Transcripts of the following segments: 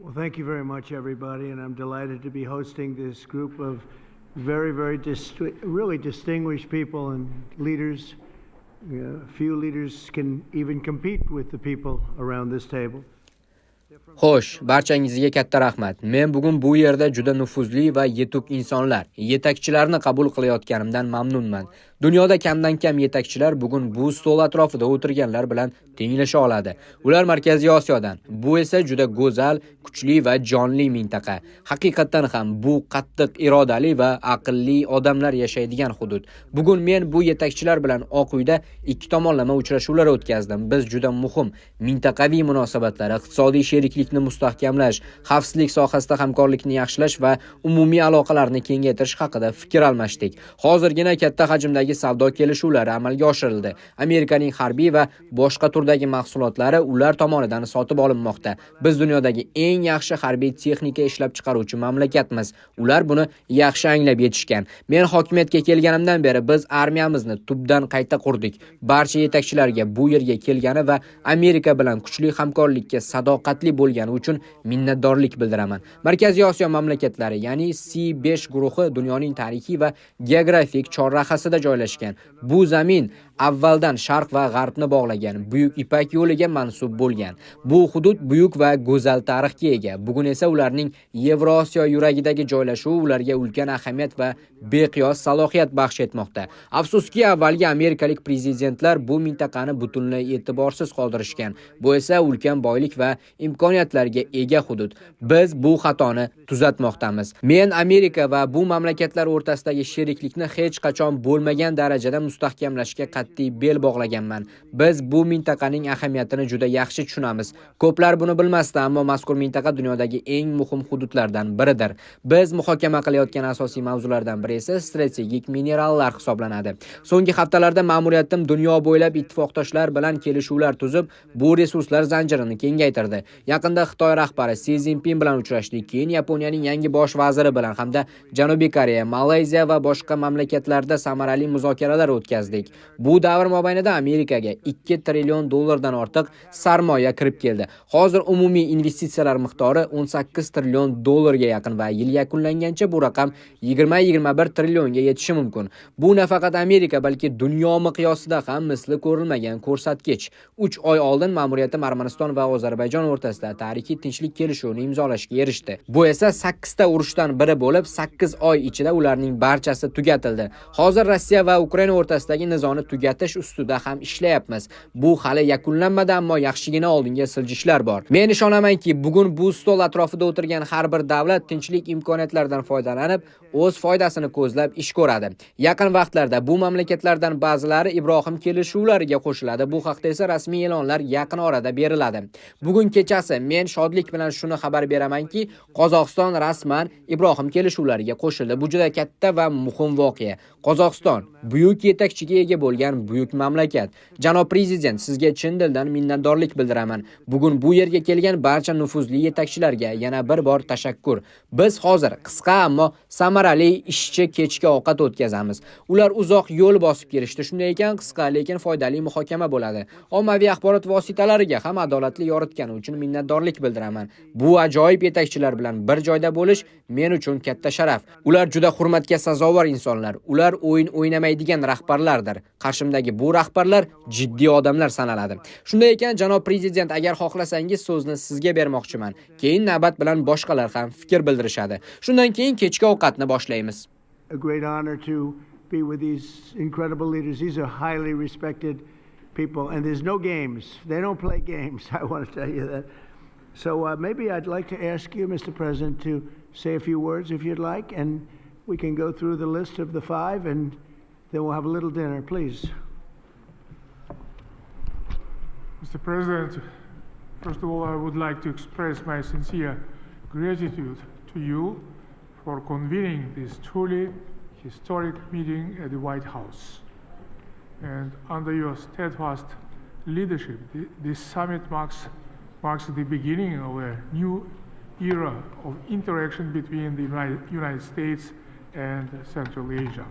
Well, thank you very much, everybody, and I'm delighted to be hosting this group of really distinguished people and leaders. Few leaders can even compete with the people around this table. Xo'sh, barchangizga katta rahmat. Men bugun bu yerda juda nufuzli va yetuk insonlar, yetakchilarni qabul qilayotganimdan mamnunman. Dunyoda kamdan kam yetakchilar bugun bu stol atrofida o'tirganlar bilan tenglasha oladi. Ular Markaziy Osiyodan. Bu esa juda go'zal, kuchli va jonli mintaqa. Haqiqatan ham bu qattiq irodali va aqlli odamlar yashaydigan hudud. Bugun men bu yetakchilar bilan Oq uyda ikki tomonlama uchrashuvlar o'tkazdim. Biz juda muhim mintaqaviy munosabatlar, iqtisodiy sheriklikni mustahkamlash, xavfsizlik sohasida hamkorlikni yaxshilash va umumiy aloqalarni kengaytirish haqida fikr almashdik. Hozirgina katta hajmdagi savdo kelishuvlari amalga oshirildi. Amerikaning harbiy va boshqa turdagi mahsulotlari ular tomonidan sotib olinmoqda. Biz dunyodagi eng yaxshi harbiy texnika ishlab chiqaruvchi mamlakatmiz. Ular buni yaxshi anglab yetishgan. Men hokimiyatga kelganimdan beri biz armiyamizni tubdan qayta qurdik. Barcha yetakchilarga bu yerga kelgani va Amerika bilan kuchli hamkorlikka sadoqatli bo'lgani uchun minnatdorlik bildiraman. Markaziy Osiyo mamlakatlari, ya'ni C5 guruhi dunyoning tarixiy va geografik chorrahasida joylashgan. Bu zamin avvaldan Sharq va G'arbni bog'lagan Buyuk Ipak yo'liga mansub bo'lgan. Bu hudud buyuk va go'zal tarixga ega. Bugun esa ularning Yevrosiyo yuragidagi joylashuvi ularga ulkan ahamiyat va beqiyos salohiyat baxsh etmoqda. Afsuski, avvalgi amerikalik prezidentlar bu mintaqani butunlay e'tiborsiz qoldirishgan. Bu esa ulkan boylik va imkoniyatlarga ega hudud. Biz bu xatoni tuzatmoqdamiz. Men Amerika va bu mamlakatlar o'rtasidagi sheriklikni hech qachon bo'lmagan darajada mustahkamlashga qat'iy bel bog'laganman. Biz bu mintaqaning ahamiyatini juda yaxshi tushunamiz. Ko'plar buni bilmasdi, ammo mazkur mintaqa dunyodagi eng muhim hududlardan biridir. Biz muhokama qilayotgan asosiy mavzulardan biri esa strategik minerallar hisoblanadi. So'nggi haftalarda ma'muriyatim dunyo bo'ylab ittifoqdoshlar bilan kelishuvlar tuzib, bu resurslar zanjirini kengaytirdi. Yaqinda Xitoy rahbari Si Szinpin bilan uchrashdik. Keyin Yaponiyaning yangi bosh vaziri bilan hamda Janubiy Koreya, Malayziya va boshqa mamlakatlarda samarali muzokaralar o'tkazdik. Bu davr mobaynida Amerikaga 2 trillion dollardan ortiq sarmoya kirib keldi. Hozir umumiy investitsiyalar miqdori 18 trillion dollarga yaqin va yil yakunlangancha bu raqam 20-21 trillionga yetishi mumkin. Bu nafaqat Amerika, balki dunyo miqyosida ham misli ko'rilmagan ko'rsatkich. 3 oy oldin ma'muriyatim Armaniston va Ozarbayjon o'rtasida tarixiy tinchlik kelishuvini imzolashga erishdi. Bu esa 8 ta urushdan biri bo'lib, 8 oy ichida ularning barchasi tugatildi. Hozir Rossiya va Ukraina o'rtasidagi nizoni tugatish ustida ham ishlayapmiz. Bu hali yakunlanmadi, ammo yaxshigina oldinga siljishlar bor. Men ishonamanki, bugun bu stol atrofida o'tirgan har bir davlat tinchlik imkoniyatlaridan foydalanib, o'z foydasini ko'zlab ish ko'radi. Yaqin vaqtlarda bu mamlakatlardan ba'zilari Ibrohim kelishuvlariga qo'shiladi. Bu haqda esa rasmiy e'lonlar yaqin orada beriladi. Bugun kechasi men shodlik bilan shuni xabar beramanki, Qozog'iston rasman Ibrohim kelishuvlariga qo'shildi. Bu juda katta va muhim voqea. Qozog'iston buyuk yetakchiga ega bo'lgan buyuk mamlakat. Janob prezident, sizga chin dildan minnatdorlik bildiraman. Bugun bu yerga kelgan barcha nufuzli yetakchilarga yana bir bor tashakkur. Biz hozir qisqa ammo samarali ishchi kechki ovqat o'tkazamiz. Ular uzoq yo'l bosib kelishdi. Shunday ekan, qisqa lekin foydali muhokama bo'ladi. Ommaviy axborot vositalariga ham adolatli yoritgani uchun minnatdorlik bildiraman. Bu ajoyib yetakchilar bilan bir joyda bo'lish men uchun katta sharaf. Ular juda hurmatga sazovor insonlar. Ular o'yin o'ynamaydigan rahbarlardir. Qarshimdagi bu rahbarlar jiddiy odamlar sanaladi. Shunday ekan, janob prezident, agar xohlasangiz so'zni sizga bermoqchiman. Keyin navbat bilan boshqalar ham fikr bildirishadi. Shundan keyin kechki ovqatni boshlaymiz. A great honor to be with these incredible leaders. These are highly respected people, and there's no games. They don't play games. I want to tell you that. So maybe I'd like to ask you, Mr. President, to say a few words if you'd like, and we can go through the list of the 5, and then we'll have a little dinner, please. Mr. President, first of all, I would like to express my sincere gratitude to you for convening this truly historic meeting at the White House. And under your steadfast leadership, this summit marks the beginning of a new era of interaction between the United States and Central Asia.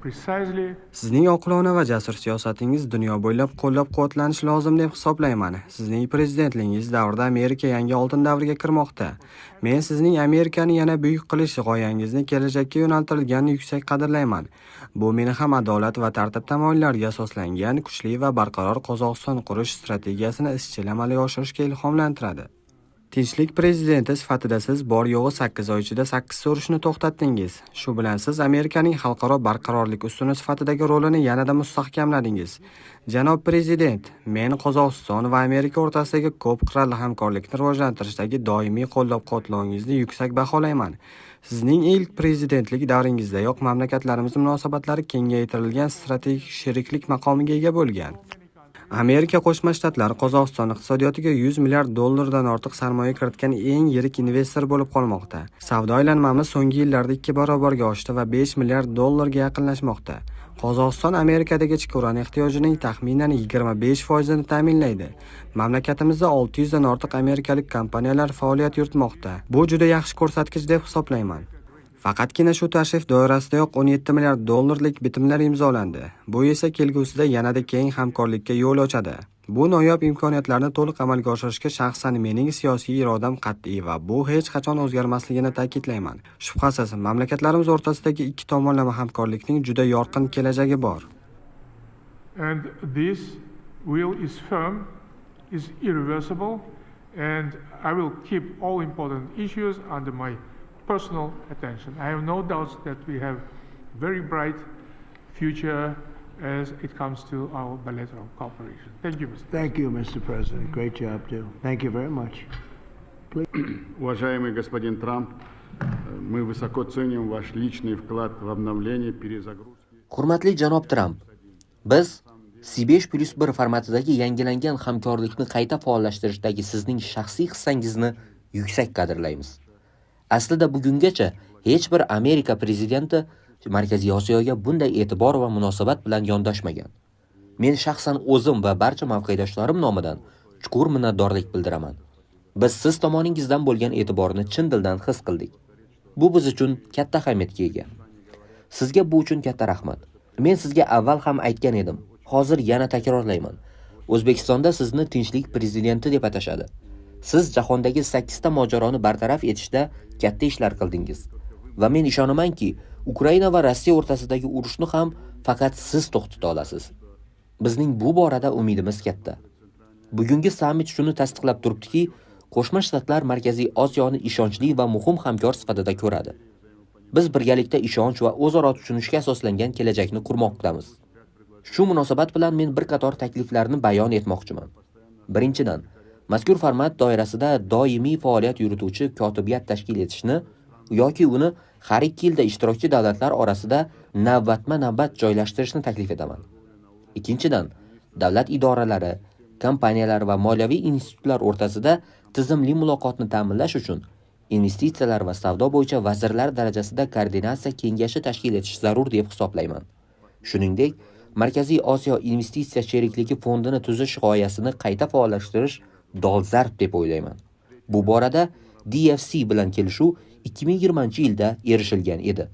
precisely Sizning oqilona va jasur siyosatingiz dunyo bo'ylab qo'llab-quvvatlanishi lozim deb hisoblayman. Sizning prezidentligingiz davrida Amerika yangi oltin davriga kirmoqda. Men sizning Amerikani yana buyuk qilish g'oyangizni kelajakka yo'naltirilganini yuksak qadrlayman. Bu meni ham adolat va tartib tamoyillariga asoslangan kuchli va barqaror Qozog'iston qurish strategiyasini izchil amalga oshirishga ilhomlantiradi. Tinchlik prezidenti sifatida siz bor yo'g'i 8 oy ichida 8 urushni to'xtatdingiz. Shu bilan siz Amerikaning xalqaro barqarorlik ustuni sifatidagi rolini yanada mustahkamladingiz. Janob prezident, men Qozog'iston va Amerika o'rtasidagi ko'p qirrali hamkorlikni rivojlantirishdagi doimiy qo'llab-quvvatlagingizni yuksak baholayman. Sizning ilk prezidentlik davringizdayoq mamlakatlarimiz munosabatlari kengaytirilgan strategik sheriklik maqomiga ega bo'lgan. Amerika Qo'shma Shtatlari Qozog'iston iqtisodiyotiga 100 milliard dollardan ortiq sarmoya kiritgan eng yirik investor bo'lib qolmoqda. Savdo aylanmamiz so'nggi yillarda 2 barobarga oshdi va 5 milliard dollarga yaqinlashmoqda. Qozog'iston Amerikadagi ichki uran ehtiyojining taxminan 25% ni ta'minlaydi. Mamlakatimizda 600 dan ortiq amerikalik kompaniyalar faoliyat yuritmoqda. Bu juda yaxshi ko'rsatkich deb hisoblayman. Faqatgina shu tashrif doirasidayoq 17 milliard dollarlik bitimlar imzolandi. Bu esa kelgusida yanada keng hamkorlikka yo'l ochadi. Bu noyob imkoniyatlarni to'liq amalga oshirishga shaxsan mening siyosiy irodam qat'iy va bu hech qachon o'zgarmasligini ta'kidlayman. Shubhasiz, mamlakatlarimiz o'rtasidagi ikki tomonlama hamkorlikning juda yorqin kelajagi bor. and this will is firm, is irreversible, and I will keep all important issues under my personal attention. I have no doubts that we have very bright future as it comes to our bilateral cooperation. Thank you, Mr. Thank you, Mr. President. Great job, too. Thank you very much. Уважаемый господин Трамп, мы высоко ценим ваш личный вклад в обновление, перезагрузки. Hurmatli janob Tramp, biz C5+1 formatidagi yangilangan hamkorlikni qayta faollashtirishdagi sizning shaxsiy hissangizni yuksak qadrlaymiz. Aslida bugungacha hech bir Amerika prezidenti Markaziy Osiyoga bunday e'tibor va munosabat bilan yondashmagan. Men shaxsan o'zim va barcha mavqedoshlarim nomidan chuqur minnatdorlik bildiraman. Biz siz tomoningizdan bo'lgan e'tiborni chin dildan his qildik. Bu biz uchun katta ahamiyatga ega. Sizga bu uchun katta rahmat. Men sizga avval ham aytgan edim. Hozir yana takrorlayman. O'zbekistonda sizni tinchlik prezidenti deb atashadi. Siz jahondagi 8 ta mojaroni bartaraf etishda katta ishlar qildingiz. Va men ishonamanki, Ukraina va Rossiya o'rtasidagi urushni ham faqat siz to'xtata olasiz. Bizning bu borada umidimiz katta. Bugungi sammit shuni tasdiqlab turibdiki, Qo'shma Shtatlar Markaziy Osiyoni ishonchli va muhim hamkor sifatida ko'radi. Biz birgalikda ishonch va o'zaro tushunishga asoslangan kelajakni qurmoqdamiz. Shu munosabat bilan men bir qator takliflarni bayon etmoqchiman. Birinchidan, mazkur format doirasida doimiy faoliyat yurituvchi kotibiyat tashkil etishni yoki uni har 2 yilda ishtirokchi davlatlar orasida navbatma-navbat joylashtirishni taklif etaman. Ikkinchidan, davlat idoralari, kompaniyalar va moliyaviy institutlar o'rtasida tizimli muloqotni ta'minlash uchun investitsiyalar va savdo bo'yicha vazirlar darajasida koordinatsiya kengashi tashkil etish zarur deb hisoblayman. Shuningdek, Markaziy Osiyo investitsiya sherikligi fondini tuzish g'oyasini qayta faollashtirish dolzarb deb o'ylayman. Bu borada DFC bilan kelishuv 2020-yilda erishilgan edi.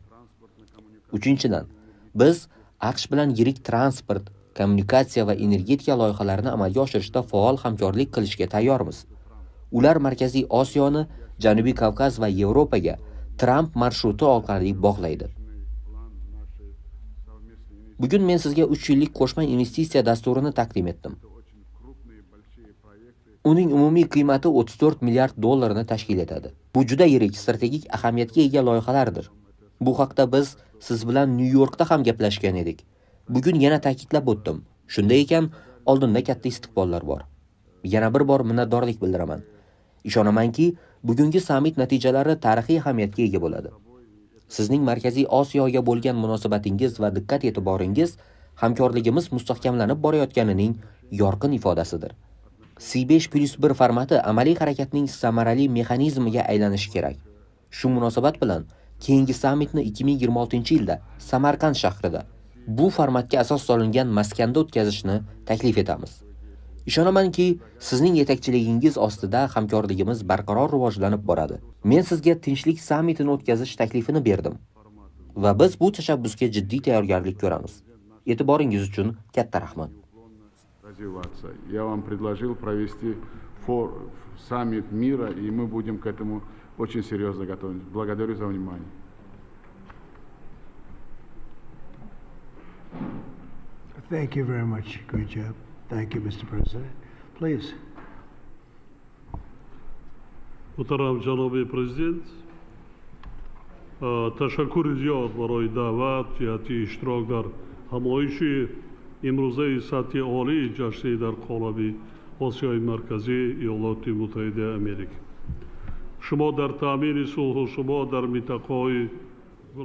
Uchinchidan, biz AQSh bilan yirik transport, kommunikatsiya va energetika loyihalarini amalga oshirishda faol hamkorlik qilishga tayyormiz. Ular Markaziy Osiyoni Janubiy Kavkaz va Yevropaga Tramp marsruti orqali bog'laydi. Bugun men sizga 3 yillik qo'shma investitsiya dasturini taqdim etdim. Uning umumiy qiymati 34 milliard dollarni tashkil etadi. Bu juda yirik strategik ahamiyatga ega loyihalardir. Bu haqda biz siz bilan New Yorkda ham gaplashgan edik. Bugun yana ta'kidlab o'tdim. Shunday ekan, oldinda katta istiqbollar bor. Yana bir bor minnatdorlik bildiraman. Ishonamanki, bugungi sammit natijalari tarixiy ahamiyatga ega bo'ladi. Sizning Markaziy Osiyoga bo'lgan munosabatingiz va diqqat e'tiboringiz hamkorligimiz mustahkamlanib borayotganining yorqin ifodasidir. C5+1 formati amaliy harakatning samarali mexanizmiga aylanishi kerak. Shu munosabat bilan keyingi sammitni 2026-yilda Samarqand shahrida bu formatga asos solingan maskanda o'tkazishni taklif etamiz. Ishonamanki, sizning yetakchiligingiz ostida hamkorligimiz barqaror rivojlanib boradi. Men sizga tinchlik sammitini o'tkazish taklifini berdim. va biz bu tashabbusga jiddiy tayyorgarlik ko'ramiz. E'tiboringiz uchun katta rahmat. Развиваться. Я вам предложил провести саммит мира, и мы будем к этому очень серьезно готовиться. Благодарю за внимание. Thank you very much. Great job. Thank you, Mr. President. Please. محترم جناب پرزیدنت، تشکر زیاد برای دعوت جهتی اشتراک در همایش امروزه سطح عالی جشن در قالب آسیای مرکزی ایالات متحده آمریکا. شما در تامین صلح و شما در منطقه‌های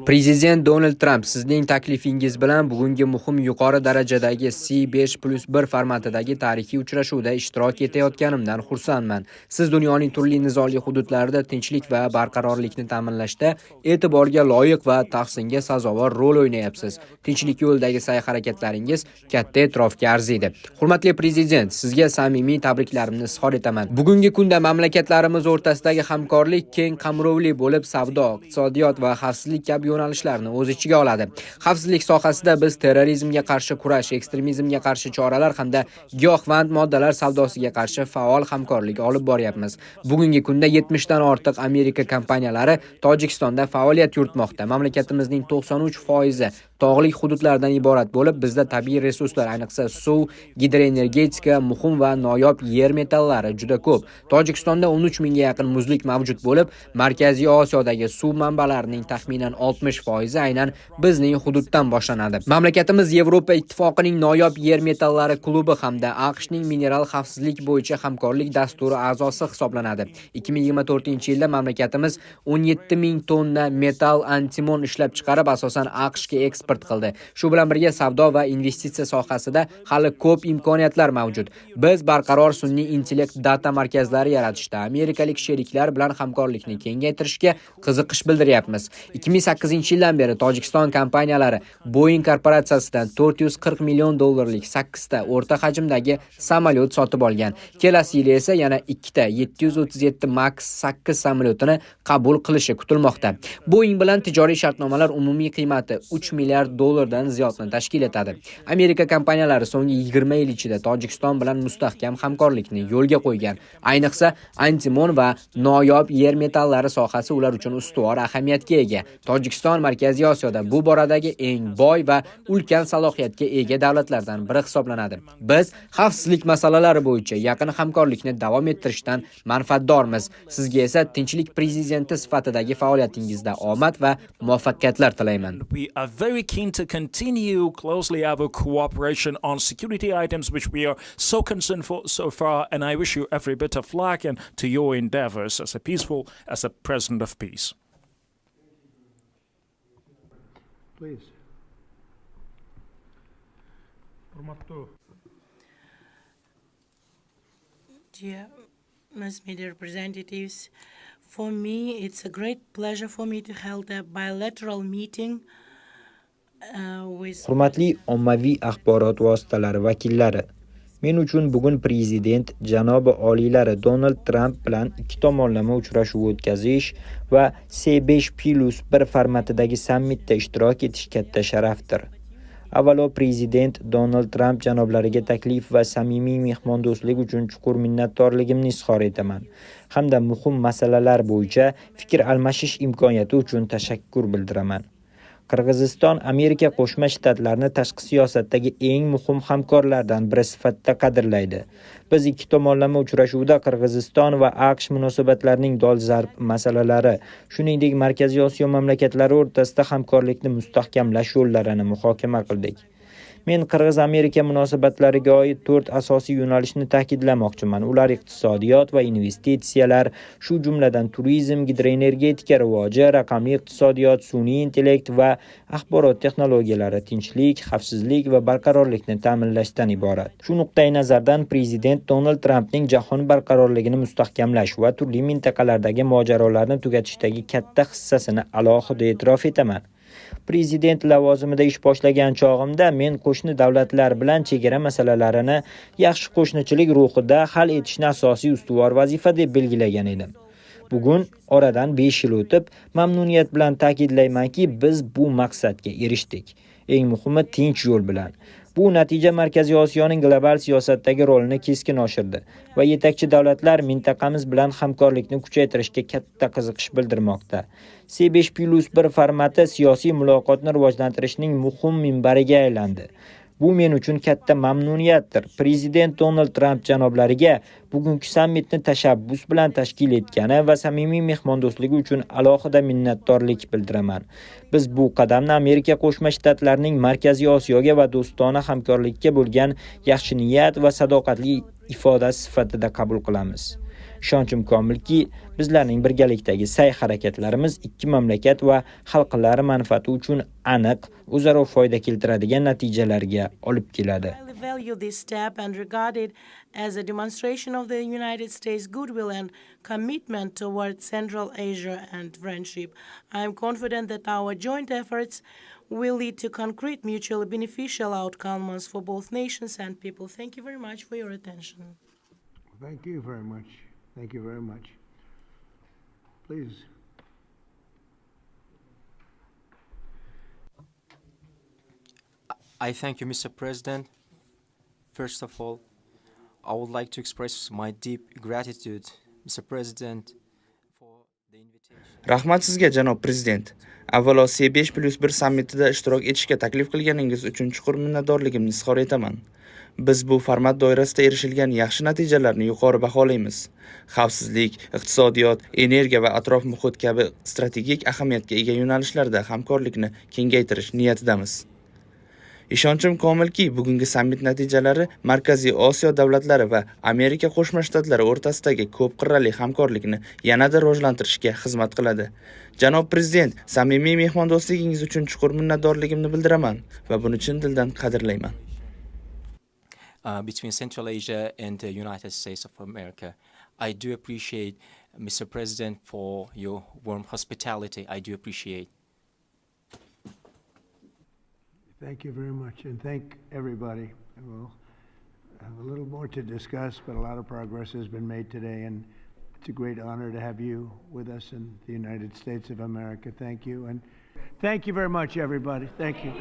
Prezident Donald Trump sizning taklifingiz bilan bugungi muhim yuqori darajadagi C5+1 formatidagi tarixiy uchrashuvda ishtirok etayotganimdan xursandman. Siz dunyoning turli nizoli hududlarida tinchlik va barqarorlikni ta'minlashda e'tiborga loyiq va tahsinga sazovor rol o'ynayapsiz. Tinchlik yo'lidagi sa'y-harakatlaringiz katta e'tirofga arziydi. Hurmatli Prezident, sizga samimiy tabriklarimni izhor etaman. Bugungi kunda mamlakatlarimiz o'rtasidagi hamkorlik keng qamrovli bo'lib, savdo, iqtisodiyot va xavfsizlik yo'nalishlarni o'z ichiga oladi. Xavfsizlik sohasida biz terrorizmga qarshi kurash, ekstremizmga qarshi choralar hamda giyohvand moddalar savdosiga qarshi faol hamkorlik olib boryapmiz. Bugungi kunda 70 dan ortiq Amerika kompaniyalari Tojikistonda faoliyat yuritmoqda. Mamlakatimizning 93% tog'li hududlardan iborat bo'lib, bizda tabiiy resurslar, ayniqsa suv, gidroenergetika, muhim va noyob yer metallari juda ko'p. Tojikistonda 13 mingga yaqin muzlik mavjud bo'lib, Markaziy Osiyodagi suv manbalarining taxminan 60% aynan bizning hududdan boshlanadi. Mamlakatimiz Yevropa Ittifoqining noyob yer metallari klubi hamda AQShning mineral xavfsizlik bo'yicha hamkorlik dasturi a'zosi hisoblanadi. 2024-yilda mamlakatimiz 17 ming tonna metal antimon ishlab chiqarib, asosan AQShga eksport qildi. Shu bilan birga savdo va investitsiya sohasida hali ko'p imkoniyatlar mavjud. Biz barqaror sun'iy intellekt data markazlari yaratishda amerikalik sheriklar bilan hamkorlikni kengaytirishga qiziqish bildiryapmiz. 2008-yildan beri Tojikiston kompaniyalari Boeing korporatsiyasidan 440 million dollarlik 8 ta o'rta hajmdagi samolyot sotib olgan. Kelasi yil esa yana 2 ta 737 Max 8 samolyotini qabul qilishi kutilmoqda. Boeing bilan tijoriy shartnomalar umumiy qiymati 3 milliard dollardan ziyodni tashkil etadi. Amerika kompaniyalari so'nggi 20 yil ichida Tojikiston bilan mustahkam hamkorlikni yo'lga qo'ygan. Ayniqsa antimon va noyob yer metallari sohasi ular uchun ustuvor ahamiyatga ega. Tojikiston Markaziy Osiyoda bu boradagi eng boy va ulkan salohiyatga ega davlatlardan biri hisoblanadi. Biz xavfsizlik masalalari bo'yicha yaqin hamkorlikni davom ettirishdan manfaatdormiz. Sizga esa tinchlik prezidenti sifatidagi faoliyatingizda omad va muvaffaqiyatlar tilayman. We are very keen to continue closely our cooperation on security items which we are so concerned for so far, and I wish you every bit of luck and to your endeavors as a president of peace. Please. Dear Ms. Media Representatives, for me it's a great pleasure for me to hold a bilateral meeting with Hurmatli ommaviy axborot vositalari vakillari, men uchun bugun prezident janobi oliylari Donald Trump bilan ikki tomonlama uchrashuv o'tkazish va C5+1 formatidagi sammitda ishtirok etish katta sharafdir. Avvalo prezident Donald Trump janoblariga taklif va samimiy mehmondo'stlik uchun chuqur minnatdorligimni izhor etaman, hamda muhim masalalar bo'yicha fikr almashish imkoniyati uchun tashakkur bildiraman. Qirg'iziston Amerika Qo'shma Shtatlarini tashqi siyosatdagi eng muhim hamkorlardan biri sifatida qadrlaydi. Biz ikki tomonlama uchrashuvda Qirg'iziston va AQSh munosabatlarining dolzarb masalalari, shuningdek Markaziy Osiyo mamlakatlari o'rtasida hamkorlikni mustahkamlash yo'llarini muhokama qildik. Men Qirg'iz-Amerika munosabatlariga oid 4 asosiy yo'nalishni ta'kidlamoqchiman. Ular iqtisodiyot va investitsiyalar, shu jumladan turizm, gidroenergetika rivoji, raqamli iqtisodiyot, sun'iy intellekt va axborot texnologiyalari, tinchlik, xavfsizlik va barqarorlikni ta'minlashdan iborat. Shu nuqtai nazardan prezident Donald Trampning jahon barqarorligini mustahkamlash va turli mintaqalardagi mojarolarni tugatishdagi katta hissasini alohida e'tirof etaman. Prezident lavozimida ish boshlagan chog'imda men qo'shni davlatlar bilan chegara masalalarini yaxshi qo'shnichilik ruhida hal etishni asosiy ustuvor vazifa deb belgilagan edim. Bugun oradan 5 yil o'tib, mamnuniyat bilan ta'kidlaymanki, biz bu maqsadga erishdik. Eng muhimi tinch yo'l bilan. Bu natija Markaziy Osiyoning global siyosatdagi rolini keskin oshirdi va yetakchi davlatlar mintaqamiz bilan hamkorlikni kuchaytirishga katta qiziqish bildirmoqda. C5+1 formati siyosiy muloqotni rivojlantirishning muhim minbariga aylandi. Bu men uchun katta mamnuniyatdir. Prezident Donald Trump janoblariga bugungi sammitni tashabbus bilan tashkil etgani va samimiy mehmondo'stligi uchun alohida minnatdorlik bildiraman. Biz bu qadamni Amerika Qo'shma Shtatlarining Markaziy Osiyoga va do'stona hamkorlikka bo'lgan yaxshi niyat va sadoqatli ifodasi sifatida qabul qilamiz. Ishonchim komilki, bizlarning birgalikdagi sa'y-harakatlarimiz ikki mamlakat va xalqlar manfaati uchun aniq, o'zaro foyda keltiradigan natijalarga olib keladi. I value this step and regard it as a demonstration of the United States' goodwill and commitment towards Central Asia and friendship. I am confident that our joint efforts will lead to concrete, mutually beneficial outcomes for both nations and people. Thank you very much for your attention. Thank you very much. Thank you very much. Please. I thank you, Mr. President. First of all, I would like to express my deep gratitude, Mr. President, for the invitation. Rahmat sizga, janob prezident. Avvalo C5+1 sammitida ishtirok etishga taklif qilganingiz uchun chuqur minnatdorligimni izhor etaman. Biz bu format doirasida erishilgan yaxshi natijalarni yuqori baholaymiz. Xavfsizlik, iqtisodiyot, energiya va atrof muhit kabi strategik ahamiyatga ega yo'nalishlarda hamkorlikni kengaytirish niyatidamiz. Ishonchim komilki, bugungi sammit natijalari Markaziy Osiyo davlatlari va Amerika Qo'shma Shtatlari o'rtasidagi ko'p qirrali hamkorlikni yanada rivojlantirishga xizmat qiladi. Janob prezident, samimiy mehmondo'stligingiz uchun chuqur minnatdorligimni bildiraman va buni chin dildan qadrlayman. Between Central Asia and the United States of America. I do appreciate, Mr. President, for your warm hospitality. I do appreciate. Thank you very much, and thank everybody. We'll have a little more to discuss, but a lot of progress has been made today, and it's a great honor to have you with us in the United States of America. Thank you, and thank you very much, everybody. Thank you.